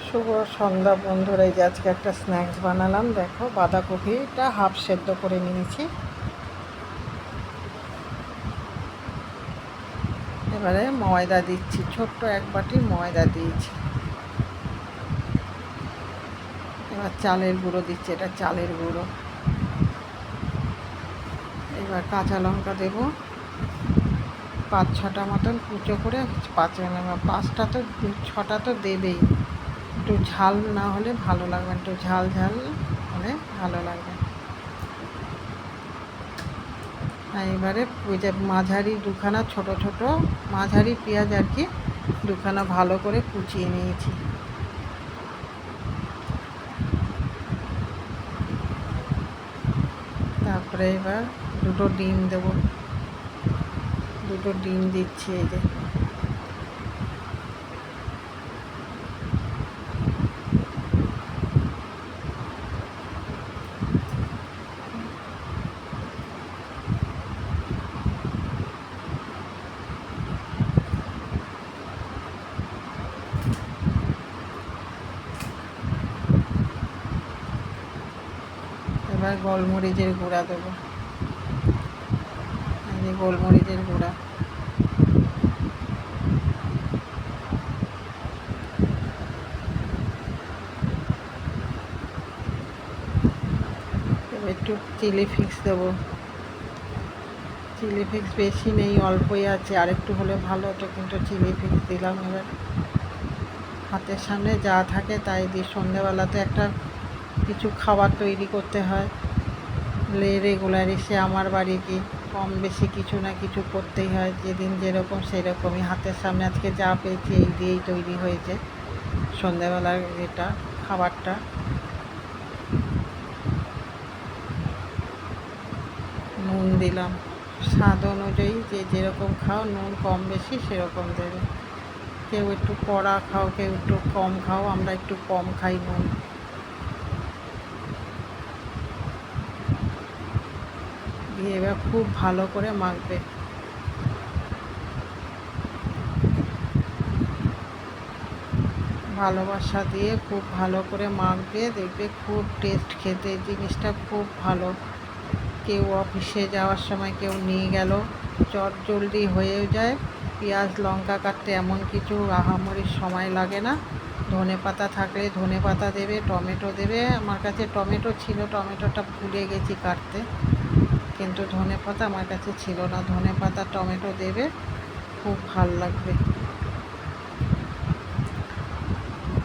শুভ সন্ধ্যা বন্ধুরা, এই যে আজকে একটা স্ন্যাক্স বানালাম। দেখো, বাঁধাকপিটা হাফ সেদ্ধ করে নিয়েছি। এবারে ময়দা দিচ্ছি, ছোট্ট এক বাটি ময়দা দিয়েছি। এবার চালের গুঁড়ো দিচ্ছি, এটা চালের গুঁড়ো। এবার কাঁচা লঙ্কা দেবো 5-6টা মতন কুচো করে। 5টা তো 6টা তো দেবেই। একটু ঝাল না হলে ভালো লাগবে, একটু ঝাল ঝাল হলে ভালো লাগবে। এবারে ওই যে মাঝারি দুখানা ছোট ছোট মাঝারি পেঁয়াজ আর কি, দুখানা ভালো করে কুচিয়ে নিয়েছি। তারপরে এবার দুটো ডিম দেবো, দুটো ডিম দিচ্ছি। এই যে এবার গোলমরিচের গুঁড়া দেবো, এই যে গোলমরিচের গুঁড়া। এবার একটু চিলি ফ্লেক্স দেবো। চিলি ফ্লেক্স বেশি নেই, অল্পই আছে, আর একটু হলে ভালো হতো, কিন্তু চিলি ফ্লেক্স দিলাম। এবার হাতের সামনে যা থাকে তাই দিই। সন্ধেবেলাতে একটা কিছু খাবার তৈরি করতে হয়, রেগুলার এসে আমার বাড়ি কি কম বেশি কিছু না কিছু করতেই হয়। যেদিন যেরকম সেরকমই। হাতের সামনে আজকে যা পেয়েছি এই দিয়েই তৈরি হয়েছে সন্ধেবেলার এটা খাবারটা। নুন দিলাম স্বাদ অনুযায়ী, যে যেরকম খাও নুন কম বেশি সেরকম দেবে। কেউ একটু কড়া খাও, কেউ একটু কম খাও, আমরা একটু কম খাই নুন। দিয়ে এবার খুব ভালো করে মাখবে। ভালোবাসা দিয়ে খুব ভালো করে মাখবে, দেখবে খুব টেস্ট খেতে। জিনিসটা খুব ভালো। কেউ অফিসে যাওয়ার সময় কেউ নিয়ে গেল, চট জলদি হয়েও যায়। পেঁয়াজ লঙ্কা কাটতে এমন কিছু আহামরি সময় লাগে না। ধনে পাতা থাকলে ধনে পাতা দেবে, টমেটো দেবে। আমার কাছে টমেটো ছিল, টমেটোটা ভুলে গেছি কাটতে, কিন্তু ধনে পাতা আমার কাছে ছিল না। ধনে পাতা টমেটো দেবে, খুব ভাল লাগবে।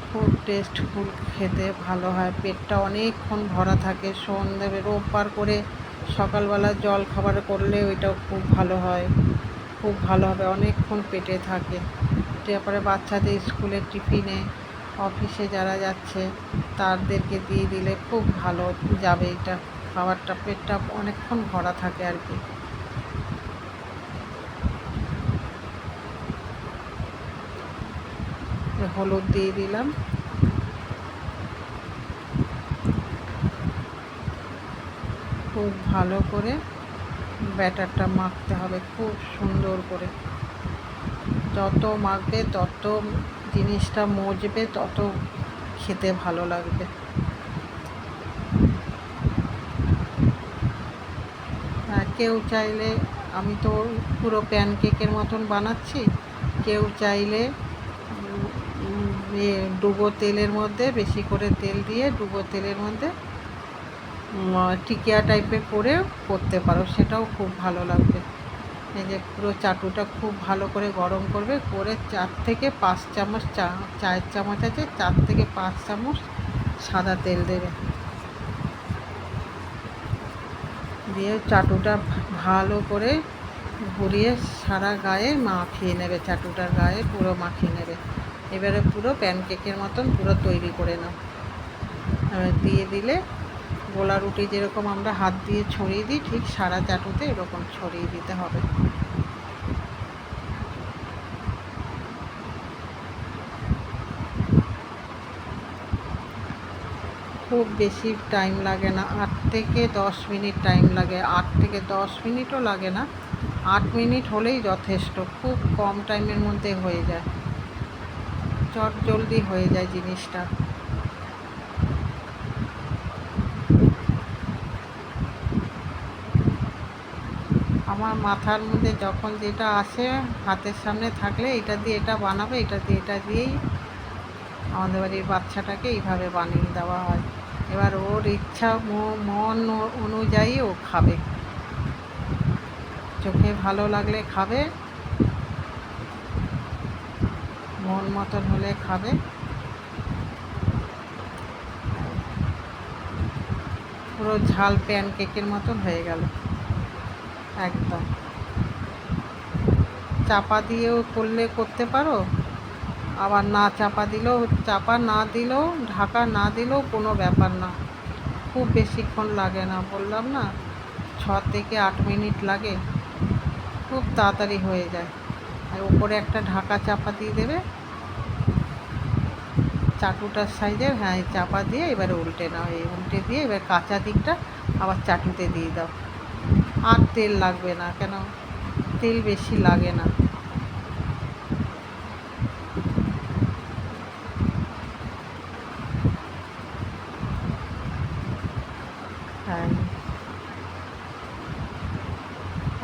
খুব টেস্টফুল, খেতে ভালো হয়। পেটটা অনেকক্ষণ ভরা থাকে। সন্ধে রোববার করে সকালবেলা জল খাবার করলে ওইটাও খুব ভালো হয়, খুব ভালো হবে, অনেকক্ষণ পেটে থাকে। তারপরে বাচ্চাদের স্কুলের টিফিনে, অফিসে যারা যাচ্ছে তাদেরকে দিয়ে দিলে খুব ভালো যাবে। এটা খাবারটা পেটটা অনেকক্ষণ ভরা থাকে আর কি। হলুদ দিয়ে দিলাম। খুব ভালো করে ব্যাটারটা মাখতে হবে, খুব সুন্দর করে। যত মাখবে তত জিনিসটা মজবে, তত খেতে ভালো লাগবে। কেউ চাইলে, আমি তো পুরো প্যানকেকের মতন বানাচ্ছি, কেউ চাইলে ডুবো তেলের মধ্যে, বেশি করে তেল দিয়ে ডুবো তেলের মধ্যে টিকিয়া টাইপের করে করতে পারো, সেটাও খুব ভালো লাগবে। এই যে পুরো চাটুটা খুব ভালো করে গরম করবে, করে 4 থেকে 5 চামচ, চায়ের চামচ আছে, 4 থেকে 5 চামচ সাদা তেল দেবে। দিয়ে চাটুটা ভালো করে ঘুরিয়ে সারা গায়ে মাখিয়ে নেবে, চাটুটার গায়ে পুরো মাখিয়ে নেবে। এবারে পুরো প্যানকেকের মতন পুরো তৈরি করে নাও। দিয়ে দিলে গোলা রুটি যেরকম আমরা হাত দিয়ে ছড়িয়ে দিই, ঠিক সারা চাটুতে এরকম ছড়িয়ে দিতে হবে। খুব বেশি টাইম লাগে না, 8 থেকে 10 মিনিট টাইম লাগে। 8 থেকে 10 মিনিটও লাগে না, 8 মিনিট হলেই যথেষ্ট। খুব কম টাইমের মধ্যে হয়ে যায়। চট জলদি হয়ে যায় জিনিসটা। আমার মাথার মধ্যে যখন যেটা আসে হাতের সামনে থাকলে এটা দিয়ে এটা বানাবে, এটা দিয়ে এটা দিয়েই আমাদের বাড়ির বাচ্চাটাকে এইভাবে বানিয়ে দেওয়া হয়। এবার ওর ইচ্ছা মন অনুযায়ী ও খাবে, চোখে ভালো লাগলে খাবে, মন মতন হলে খাবে। পুরো ঝাল প্যানকেকের মতন হয়ে গেল একদম। চাপা দিয়েও করতে পারো, আবার না চাপা দিলেও, চাপা না দিলেও, ঢাকা না দিলেও কোনো ব্যাপার না। খুব বেশিক্ষণ লাগে না, বললাম না 6 থেকে 8 মিনিট লাগে, খুব তাড়াতাড়ি হয়ে যায়। আর উপরে একটা ঢাকা চাপা দিয়ে দেবে, চাটুটার সাইজের, হ্যাঁ এই চাপা দিয়ে এবারে উল্টে নাও, এই উল্টে দিয়ে এবার কাঁচা দিকটা আবার চাটুতে দিয়ে দাও। আর তেল লাগবে না, কেন তেল বেশি লাগে না। হ্যাঁ,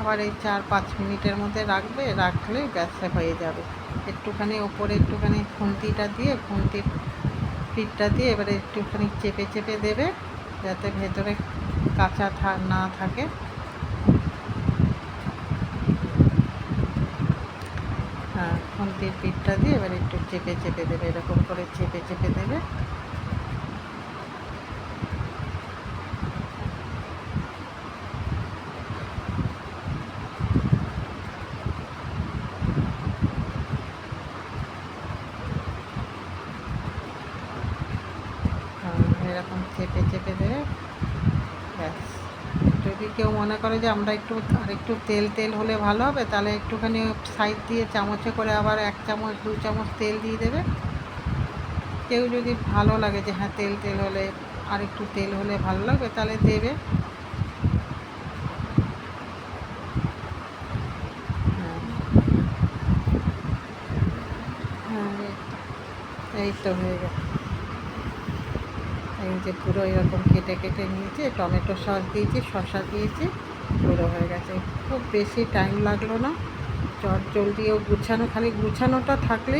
আবার এই 4-5 মিনিটের মধ্যে রাখলেই ব্যাসে হয়ে যাবে। একটুখানি ওপরে একটুখানি খুন্তিটা দিয়ে, খুন্তির পিঠটা দিয়ে এবারে একটুখানি চেপে চেপে দেবে, যাতে ভেতরে কাঁচা না থাকে। হ্যাঁ, খুন্তির পিঠটা দিয়ে এবারে একটু চেপে চেপে দেবে, এরকম করে চেপে চেপে দেবে। এরকম চেপে চেপে দেবে, ব্যাস। যদি কেউ মনে করে যে আমরা আরেকটু তেল তেল হলে ভালো হবে, তাহলে একটুখানি সাইড দিয়ে চামচে করে আবার 1 চামচ 2 চামচ তেল দিয়ে দেবে। কেউ যদি ভালো লাগে যে হ্যাঁ তেল তেল হলে, আরেকটু তেল হলে ভালো লাগবে, তাহলে দেবে। হ্যাঁ, হ্যাঁ, এই তো হয়ে গেছে। এই যে পুরো এরকম কেটে কেটে নিয়েছি, টমেটো সস দিয়েছি, শসা দিয়েছি, পুরো হয়ে গেছে। খুব বেশি টাইম লাগলো না, চট জলদিও গুছানো, খালি গুছানোটা থাকলেই